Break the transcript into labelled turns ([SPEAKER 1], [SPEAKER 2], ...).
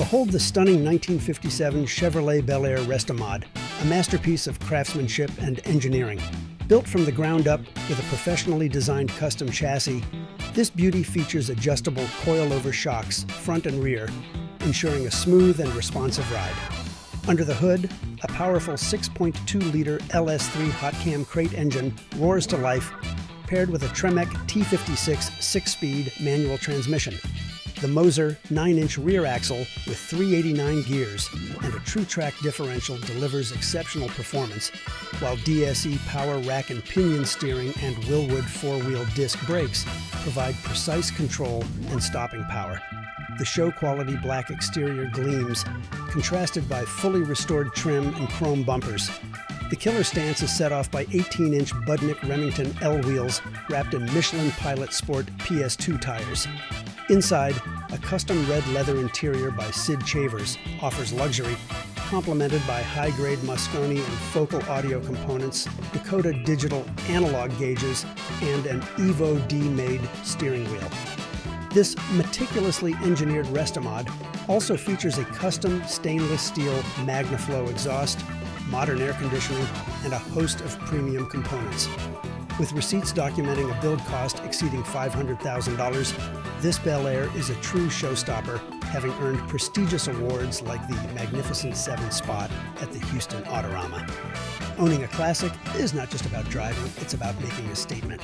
[SPEAKER 1] Behold the stunning 1957 Chevrolet Bel Air Restomod, a masterpiece of craftsmanship and engineering. Built from the ground up with a professionally designed custom chassis, this beauty features adjustable coil-over shocks, front and rear, ensuring a smooth and responsive ride. Under the hood, a powerful 6.2-liter LS3 hot cam crate engine roars to life, paired with a Tremec T-56 6-speed manual transmission. The Moser 9-inch rear axle with 389 gears and a Truetrac differential delivers exceptional performance, while DSE power rack and pinion steering and Wilwood 4-wheel disc brakes provide precise control and stopping power. The show-quality black exterior gleams, contrasted by fully restored trim and chrome bumpers. The killer stance is set off by 18-inch Budnik Remington L wheels wrapped in Michelin Pilot Sport PS2 tires. Inside, a custom red leather interior by Sid Chavers offers luxury, complemented by high-grade Mosconi and Focal audio components, Dakota digital analog gauges, and an Evo D-made steering wheel. This meticulously engineered Restomod also features a custom stainless steel Magnaflow exhaust, modern air conditioning, and a host of premium components. With receipts documenting a build cost exceeding $500,000, this Bel Air is a true showstopper, having earned prestigious awards like the Magnificent 7 spot at the Houston Autorama. Owning a classic is not just about driving, it's about making a statement.